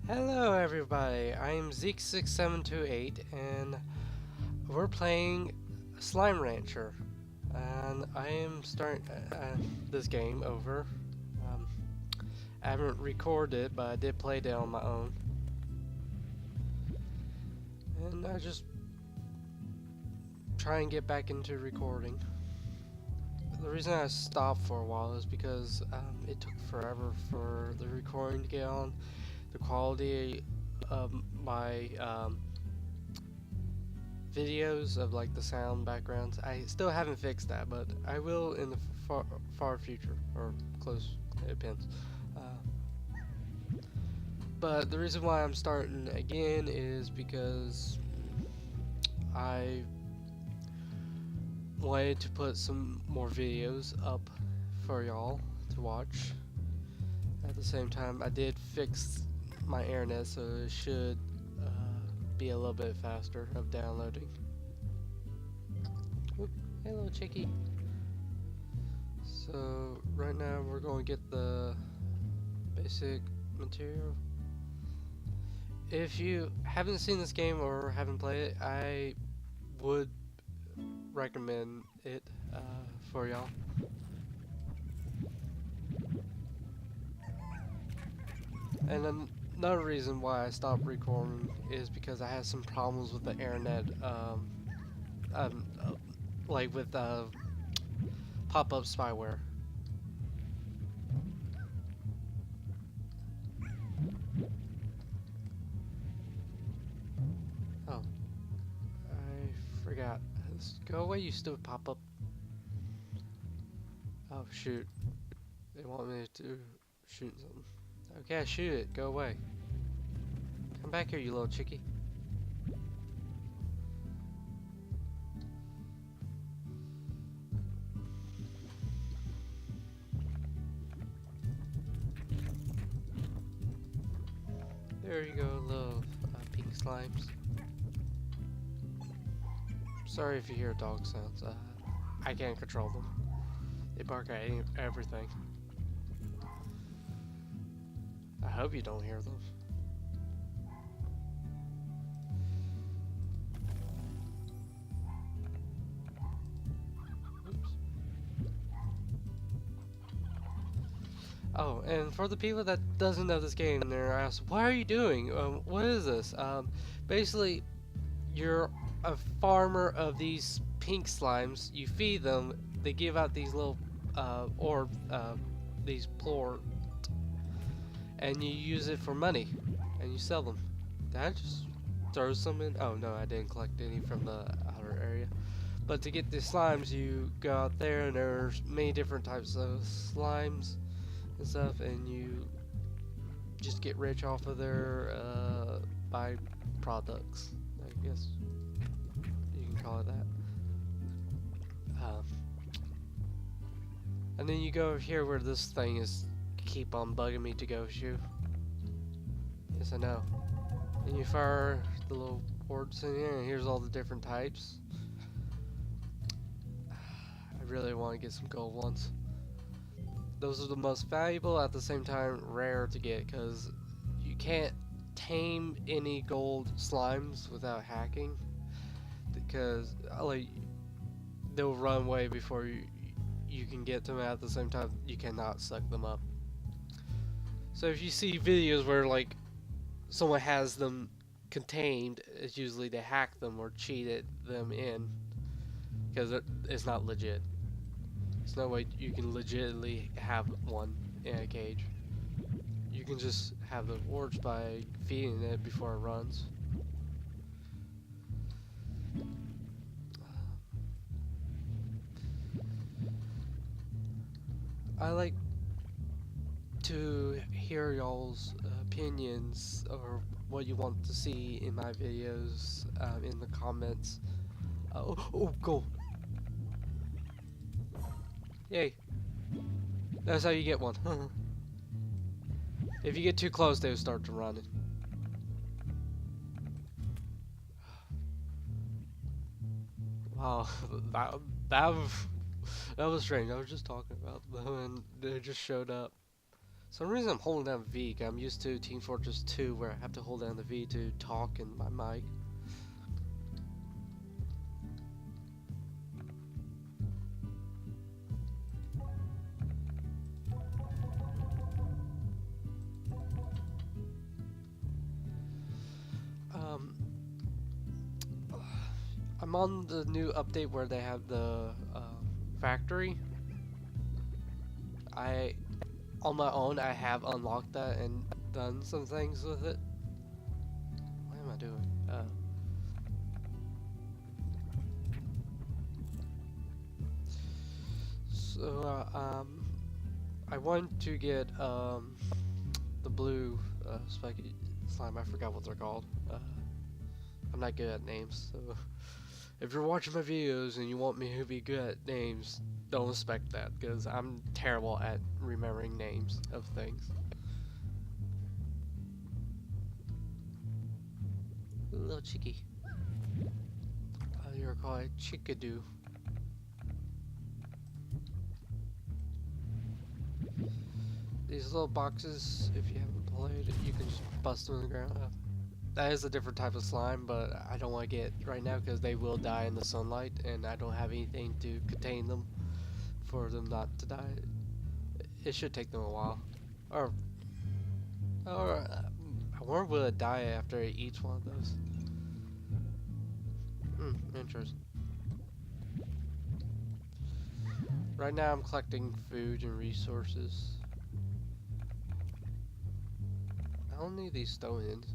Hello everybody, I'm Zeke6728 and we're playing Slime Rancher and I am starting this game over. Um, I haven't recorded it, but I did play it on my own. And I just try and get back into recording. The reason I stopped for a while is because it took forever for the recording to get on. The quality of my videos of like the sound backgrounds. I still haven't fixed that, but I will in the far future or close. It depends. But the reason why I'm starting again is because I wanted to put some more videos up for y'all to watch. At the same time, I did fix my internet, so it should be a little bit faster of downloading. Oop, hello, chickie. So right now we're going to get the basic material. If you haven't seen this game or haven't played it, I would recommend it for y'all. And another reason why I stopped recording is because I had some problems with the internet, um, uh, like with pop-up spyware. Oh, I forgot. Go away, you stupid pop-up. Oh shoot, they want me to shoot something. Okay, I shoot it. Go away. Come back here, you little chickie. There you go, little pink slimes. Sorry if you hear dog sounds. I can't control them. They bark at everything. I hope you don't hear them. Oops. Oh, and for the people that doesn't know this game, they're asked, "What are you doing? What is this?" Basically, you're a farmer of these pink slimes. You feed them. They give out these little these plort, and you use it for money, and you sell them. Did I just throw some in? Oh no, I didn't collect any from the outer area. But to get the slimes, you go out there, and there's many different types of slimes and stuff, and you just get rich off of their byproducts. I guess you can call it that. Um, and then you go over here where this thing is keep on bugging me to go shoot. Yes, I know. And you fire the little ports in here, and here's all the different types. I really want to get some gold ones. Those are the most valuable, at the same time rare to get, because you can't tame any gold slimes without hacking, because like they'll run away before you can get them. At the same time, you cannot suck them up. So if you see videos where like someone has them contained, it's usually they hack them or cheated them in, because it's not legit. There's no way you can legitimately have one in a cage. You can just have the wards by feeding it before it runs. I like to hear y'all's opinions or what you want to see in my videos in the comments. Oh, gold! Yay! That's how you get one. If you get too close, they'll start to run. Wow, that that was, that was strange. I was just talking about them and they just showed up. some reason I'm holding down V. I'm used to Team Fortress 2 where I have to hold down the V to talk in my mic. I'm on the new update where they have the factory. On my own, I have unlocked that and done some things with it. What am I doing? I want to get the blue spiky slime. I forgot what they're called. I'm not good at names, so if you're watching my videos and you want me to be good at names, don't expect that, because I'm terrible at remembering names of things. Little chickie. You're called a chickadoo. These little boxes, if you haven't played it, you can just bust them in the ground. That is a different type of slime, but I don't want to get right now because they will die in the sunlight, and I don't have anything to contain them for them not to die. It should take them a while. Or I wonder will it die after it eats one of those. Interesting. Right now I'm collecting food and resources. I don't need these stone-ins.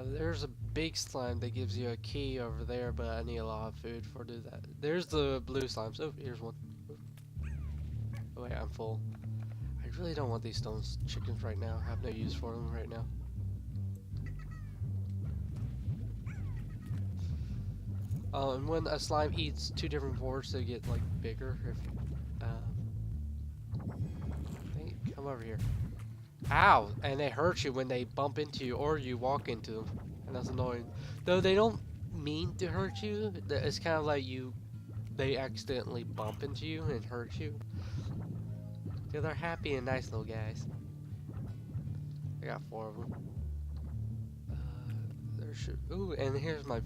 There's a big slime that gives you a key over there, but I need a lot of food for do that. There's the blue slimes. Oh, here's one. Oh wait, I'm full. I really don't want these stone chickens right now. I have no use for them right now. And when a slime eats two different boards, they get like bigger. Hey, come over here. Ow! And they hurt you when they bump into you or you walk into them. And that's annoying. Though they don't mean to hurt you. It's kind of like they accidentally bump into you and hurt you. Yeah, they're happy and nice little guys. I got 4 of them. Ooh, and here's my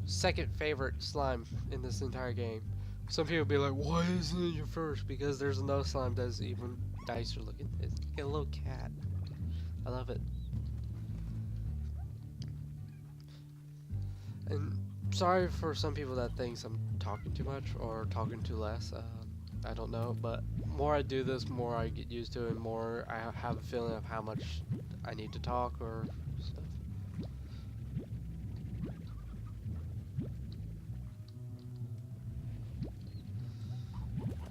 second favorite slime in this entire game. Some people be like, why isn't it your first? Because there's another slime that's even nicer looking. It's like a little cat. I love it. And sorry for some people that thinks I'm talking too much or talking too less. I don't know, but more I do this, more I get used to it, and more I have a feeling of how much I need to talk or stuff.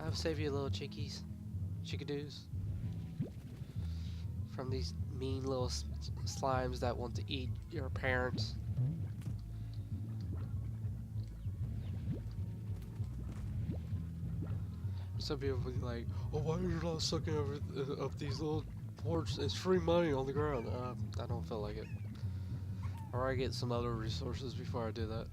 I'll save you little chickadoos, from these mean little slimes that want to eat your parents. Some people will be like, oh, why are you not sucking over up these little ports? It's free money on the ground. I don't feel like it. Or I get some other resources before I do that.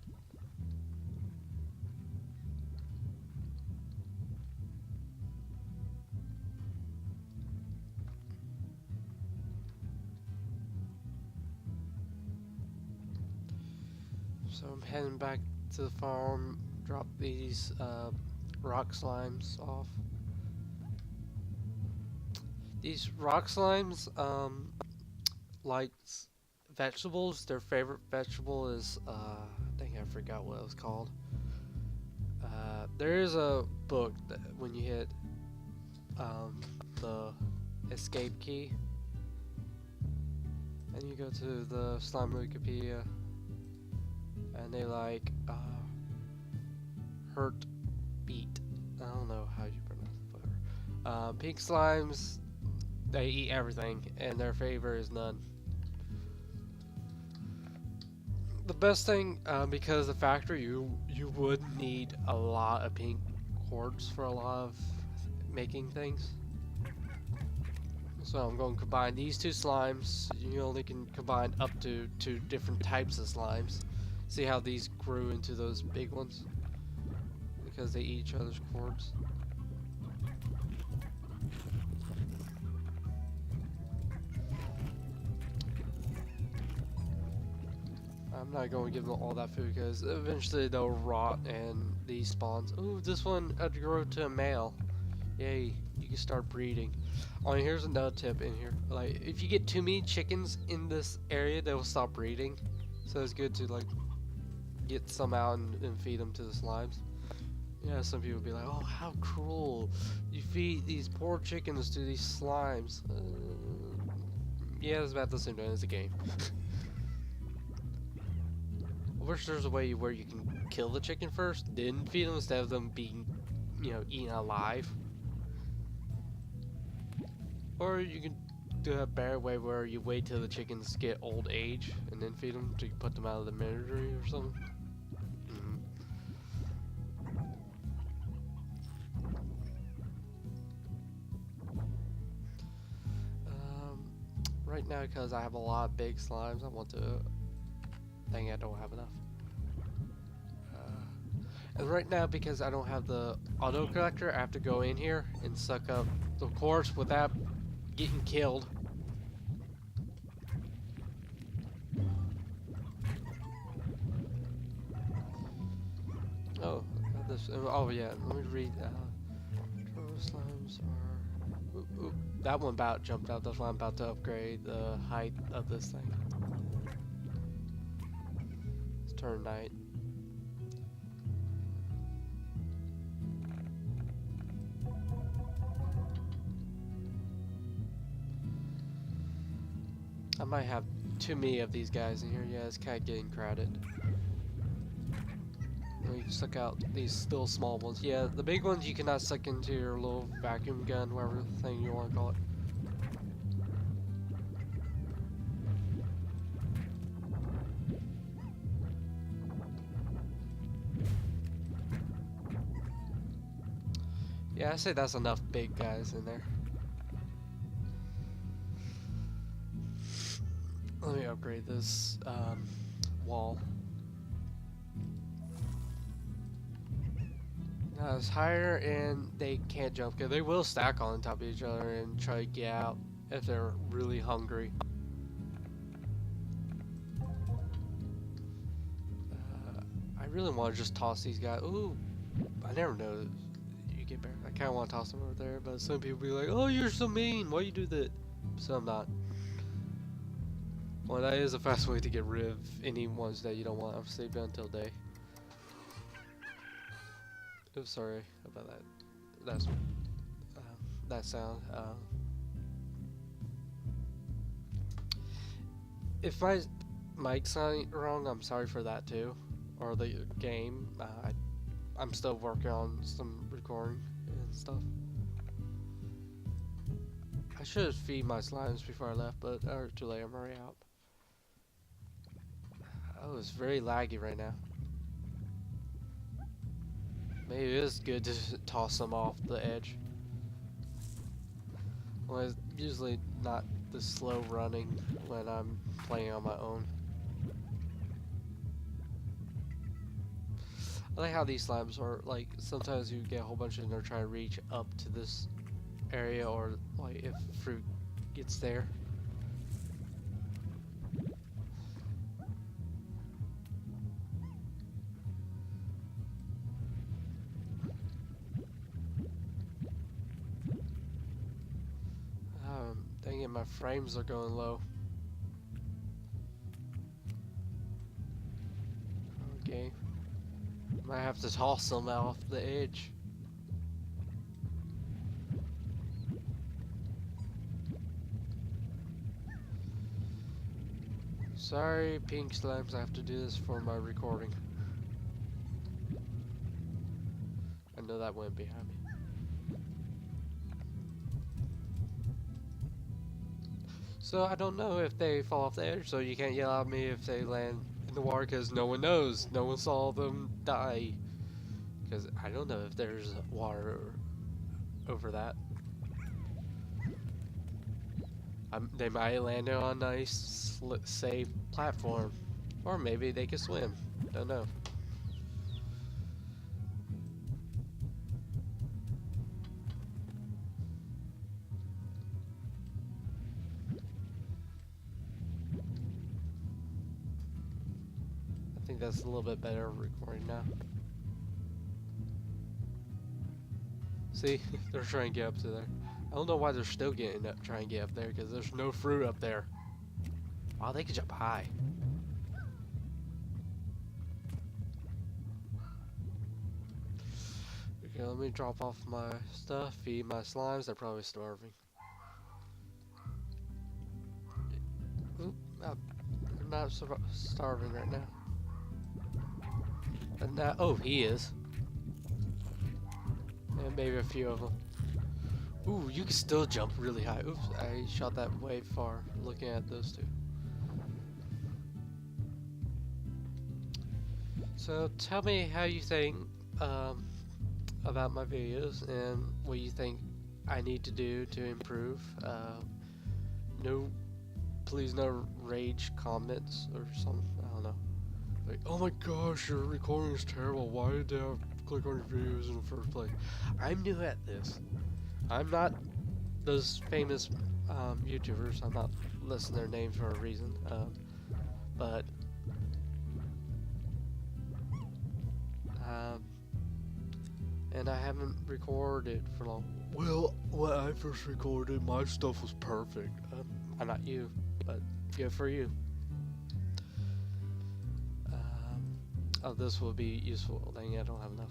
So I'm heading back to the farm, drop these rock slimes off. These rock slimes, like vegetables, their favorite vegetable is, I think I forgot what it was called. There is a book that when you hit the escape key, and you go to the slime Wikipedia, and they like hurt beet. I don't know how you pronounce it. Whatever. Pink slimes, they eat everything, and their favorite is none. The best thing, because the factory, you would need a lot of pink quartz for a lot of making things. So I'm going to combine these two slimes. You only can combine up to 2 different types of slimes. See how these grew into those big ones? Because they eat each other's quartz. I'm not going to give them all that food because eventually they'll rot and these spawns. Ooh, this one grew to a male. Yay, you can start breeding. Oh, and here's another tip in here. Like, if you get too many chickens in this area, they will stop breeding. So it's good to like get some out and feed them to the slimes. Yeah, some people be like, oh, how cruel. You feed these poor chickens to these slimes. Yeah, it's about the same thing as a game. I wish there's a way where you can kill the chicken first, then feed them instead of them being, you know, eaten alive. Or you can do a better way where you wait till the chickens get old age and then feed them to put them out of the misery or something. Right now, because I have a lot of big slimes, I want to. Dang, I don't have enough. And right now, because I don't have the auto collector, I have to go in here and suck up the quartz without getting killed. Oh, this. Oh yeah, let me read. Turtle slimes are. Ooh, that one about jumped out. That's why I'm about to upgrade the height of this thing. It's turn night. I might have too many of these guys in here. Yeah, it's kind of getting crowded. You can suck out these little small ones. Yeah, the big ones you cannot suck into your little vacuum gun, whatever thing you want to call it. Yeah, I say that's enough big guys in there. Let me upgrade this wall. Now it's higher and they can't jump because they will stack on top of each other and try to get out if they're really hungry. I really want to just toss these guys. Ooh, I never know. You get better. I kind of want to toss them over there, but some people be like, "Oh, you're so mean. Why you do that?" So I'm not. Well, that is a fast way to get rid of any ones that you don't want. I'll save it until day. Oops, sorry about that. That's that sound. If my mic's sounding wrong, I'm sorry for that too, or the game. I'm still working on some recording and stuff. I should have feed my slimes before I left, but too late. I'm already out. Oh, it's very laggy right now. Maybe it is good to toss them off the edge. Well, it's usually not the slow running when I'm playing on my own. I like how these slimes are, like, sometimes you get a whole bunch and they're trying to reach up to this area, or like if fruit gets there. Dang it, my frames are going low. Okay. Might have to toss them off the edge. Sorry, pink slimes, I have to do this for my recording. I know that went behind me. So I don't know if they fall off the edge, so you can't yell at me if they land in the water because no one knows. No one saw them die. Because I don't know if there's water over that. They might land on a nice, safe platform. Or maybe they can swim. Don't know. think that's a little bit better recording now. See, they're trying to get up to there. I don't know why they're still getting up, trying to get up there, because there's no fruit up there. Wow, they can jump high. Okay, let me drop off my stuff, feed my slimes. They're probably starving. Oop, they're not starving right now. And now, oh, he is. And maybe a few of them. Ooh, you can still jump really high. Oops, I shot that way far looking at those two. So tell me how you think about my videos and what you think I need to do to improve. No, please no rage comments or something. I don't know. Like, oh my gosh, your recording is terrible. Why did I click on your videos in the first place? I'm new at this. I'm not those famous YouTubers. I'm not listing their names for a reason. But and I haven't recorded for long. Well, when I first recorded, my stuff was perfect. I'm not you, but good for you. Oh, this will be useful. Dang, I don't have enough.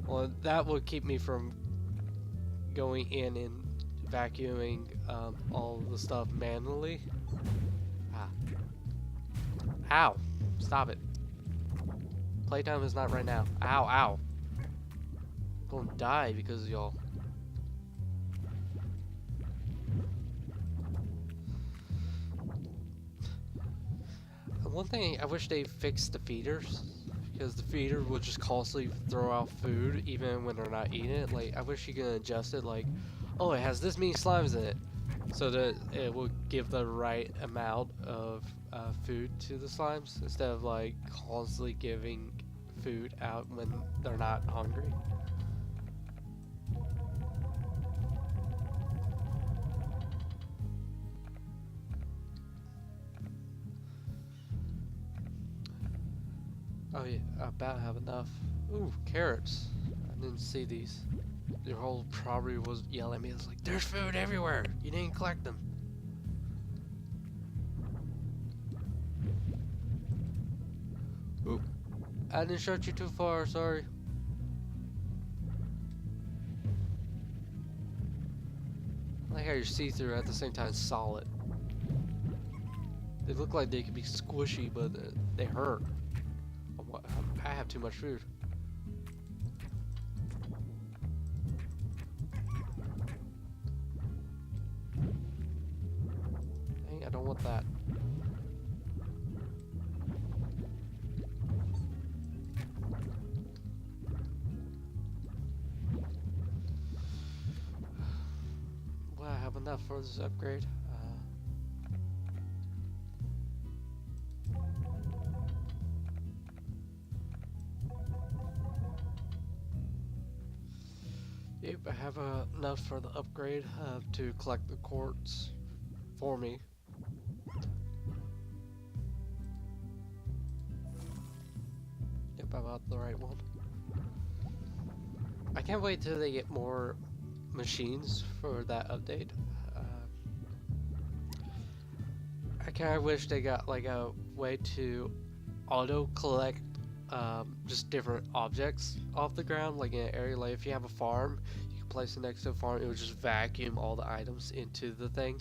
Well, that would keep me from going in and vacuuming all the stuff manually. Ah. Ow! Stop it. Playtime is not right now. Ow, ow. I'm gonna die because of y'all. One thing, I wish they fixed the feeders, because the feeder will just constantly throw out food even when they're not eating it. Like, I wish you could adjust it, like, oh, it has this many slimes in it, so that it will give the right amount of food to the slimes, instead of like constantly giving food out when they're not hungry. Oh yeah, I about have enough. Ooh, carrots. I didn't see these. Your whole probably was yelling at me. It's like, there's food everywhere. You didn't collect them. Oop. I didn't shoot you too far, sorry. I like how you're see-through at the same time solid. They look like they could be squishy, but they hurt. I have too much food. Dang, I don't want that. Well, I have enough for this upgrade. Yep, I have enough for the upgrade to collect the quartz for me. Yep, I got the right one. I can't wait till they get more machines for that update. I kinda wish they got like a way to auto collect just different objects off the ground, like in an area. Like if you have a farm, you can place it next to a farm, it would just vacuum all the items into the thing.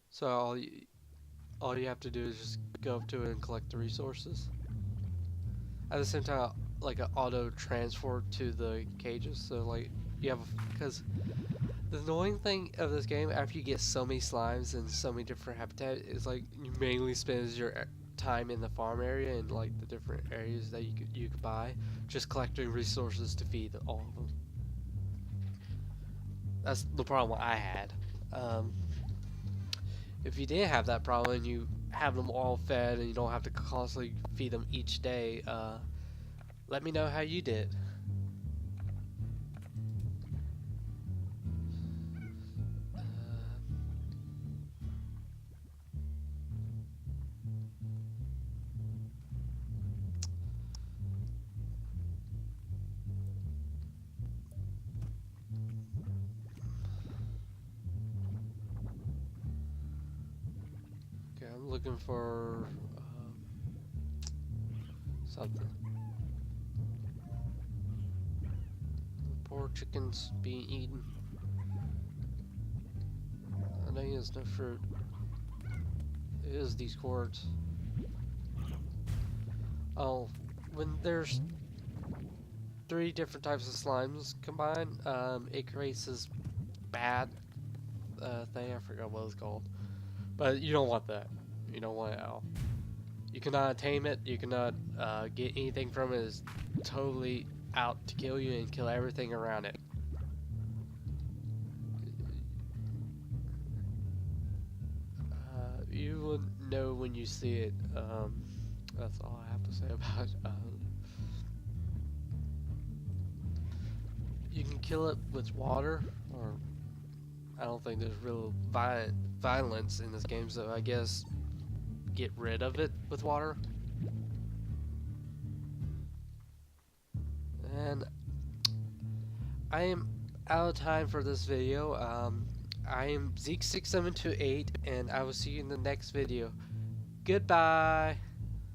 So all you have to do is just go up to it and collect the resources. At the same time, like an auto transfer to the cages. So like you have, because the annoying thing of this game, after you get so many slimes and so many different habitat, is like you mainly spend your time in the farm area and like the different areas that you could buy, just collecting resources to feed all of them. That's the problem I had. If you didn't have that problem and you have them all fed and you don't have to constantly feed them each day, let me know how you did. I'm looking for something. Poor chickens being eaten. I know there's no fruit. It is these cords. Oh, when there's 3 different types of slimes combined, it creates this bad thing. I forgot what it's called. But you don't want that. You don't want it at all. You cannot tame it. You cannot get anything from it. It's totally out to kill you and kill everything around it. You will know when you see it. That's all I have to say about it. You can kill it with water, or I don't think there's real violence in this game, so I guess get rid of it with water. And I am out of time for this video. I am Zeke6728, and I will see you in the next video. Goodbye!